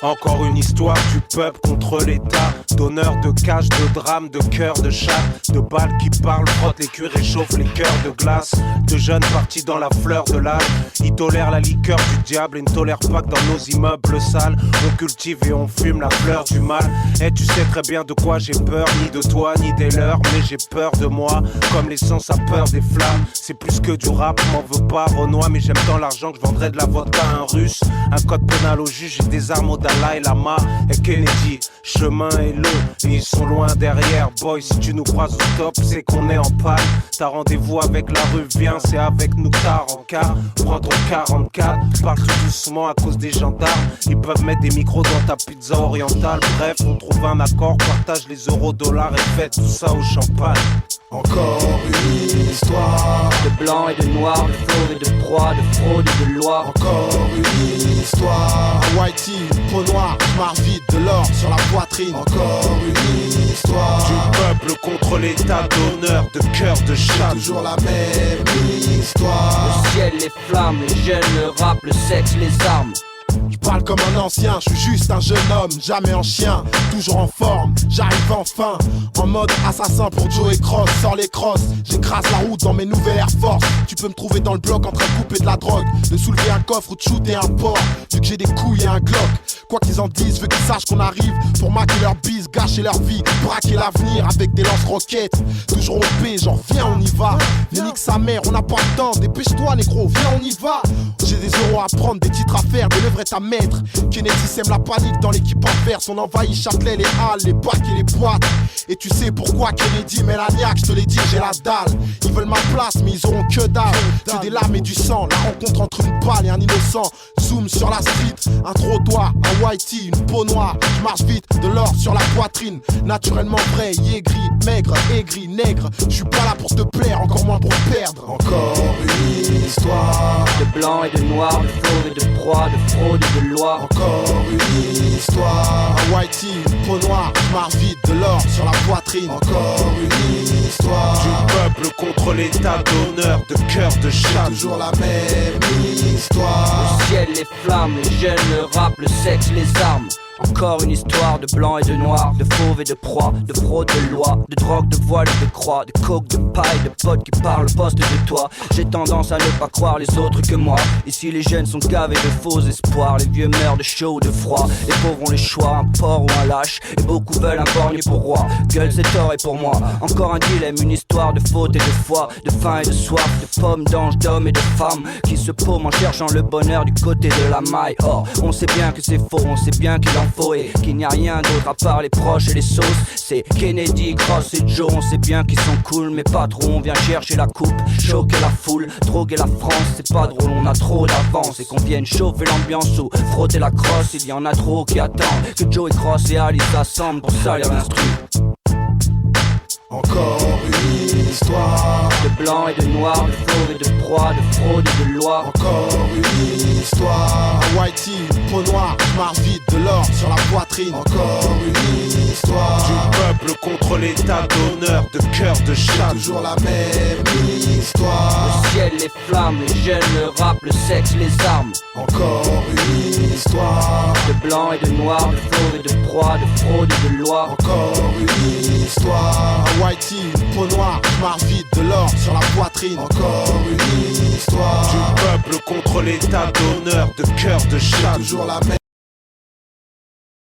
Encore une histoire du peuple contre l'État. D'honneur, de cash, de drame, de cœur, de chat. De balles qui parlent, frottent les cuirs, réchauffent les cœurs de glace. De jeunes partis dans la fleur de l'âge. Ils tolèrent la liqueur du diable et ne tolèrent pas que dans nos immeubles sales on cultive et on fume la fleur du mal. Et tu sais très bien de quoi j'ai peur, ni de toi ni des leurs, mais j'ai peur de moi. Comme l'essence a peur des flammes. C'est plus que du rap, m'en veux pas Renoir, mais j'aime tant l'argent que je vendrais de la vodka à un russe. Un code pénal au juge et des armes au Dalai Lama et Kennedy. Chemin est long et ils sont loin derrière. Boy, si tu nous croises au stop, c'est qu'on est en panne. T'as rendez-vous avec la rue, viens, c'est avec nous tard en cas. Prends ton 44, parle tout doucement à cause des gendarmes. Ils peuvent mettre des micros dans ta pizza orientale. Bref, on trouve un accord, partage les euros, dollars et fête tout ça au champagne. Encore une histoire de blanc et de noir, de fauve et de proie, de fraude et de loi. Encore une histoire un whitey, une peau noire, j'marre vite de l'or sur la poitrine. Encore une histoire du peuple contre l'état d'honneur, de cœur de chat. Toujours la même histoire. Le ciel, les flammes, les jeunes, le rap, le sexe, les armes. Je parle comme un ancien, je suis juste un jeune homme, jamais en chien, toujours en forme, j'arrive enfin, en mode assassin pour Joe et Cross, sors les crosses, j'écrase la route dans mes nouvelles Air Force. Tu peux me trouver dans le bloc en train de couper de la drogue, de soulever un coffre ou de shooter un porc, vu que j'ai des couilles et un Glock. Quoi qu'ils en disent, veux qu'ils sachent qu'on arrive pour maquer leur bise, gâcher leur vie, braquer l'avenir avec des lance-roquettes. Toujours au P, genre viens on y va, viens nique sa mère, on n'a pas le temps, dépêche-toi négro, viens on y va. J'ai des euros à prendre, des titres à faire, de l'œuvre est à mettre. Kennedy sème la panique dans l'équipe adverse. On envahit Châtelet, les halles, les bacs et les boîtes. Et tu sais pourquoi Kennedy met la niaque, je te l'ai dit, j'ai la dalle. Ils veulent ma place mais ils auront que dalle. Que des larmes et du sang, la rencontre entre une balle et un innocent. Zoom sur la street, un trottoir, un whitey, une peau noire. Je marche vite, de l'or sur la poitrine. Naturellement vrai, aigri, maigre, aigri, nègre. Je suis pas là pour te plaire, encore moins pour perdre. Encore une histoire de blanc et de noir, de fauve et de proie, de fraude et de loi. Encore une histoire un whitey, une peau noire, je marche vite, de l'or sur la poitrine. Encore une histoire du peuple contre l'état d'honneur, de cœur de chat. Toujours la même histoire. Le ciel, les flammes, les jeunes, le rap, le sexe, les armes. Encore une histoire de blanc et de noir, de fauve et de proie, de fraude, de loi, de drogue, de voile et de croix, de coke, de paille, de potes qui parlent au poste de toi. J'ai tendance à ne pas croire les autres que moi. Ici les jeunes sont gavés de faux espoirs, les vieux meurent de chaud ou de froid. Les pauvres ont les choix, un porc ou un lâche, et beaucoup veulent un borgne pour roi. Gueule c'est tort et pour moi, encore un dilemme, une histoire de faute et de foi, de faim et de soif, de pommes, d'anges, d'hommes et de femmes qui se paument en cherchant le bonheur du côté de la maille. Or, on sait bien que c'est faux, on sait bien qu'il en faut et qu'il n'y a rien d'autre à part les proches et les sauces. C'est Kennedy, Cross et Joe, on sait bien qu'ils sont cool, mais pas trop, on vient chercher la coupe, choquer la foule, droguer la France, c'est pas drôle, on a trop d'avance et qu'on vienne chauffer l'ambiance ou frotter la crosse, il y en a trop qui attendent que Joe et Cross et Alice s'assemblent pour salir l'instru. Encore une histoire de blanc et de noir, de fauve et de proie, de fraude et de loi. Encore une histoire un whitey, une peau noire, je marche vite, de l'or sur la poitrine. Encore une histoire du peuple contre l'état d'honneur, de cœur de chat. Toujours la même histoire. Le ciel, les flammes, les jeunes, le rap, le sexe, les armes. Encore une histoire de blanc et de noir, de fauve et de proie, de fraude et de loi. Encore une histoire un whitey, une peau noire, je marche vite, de l'or sur la poitrine. Encore une histoire du peuple contre l'état d'honneur, de cœur de chat. Toujours la même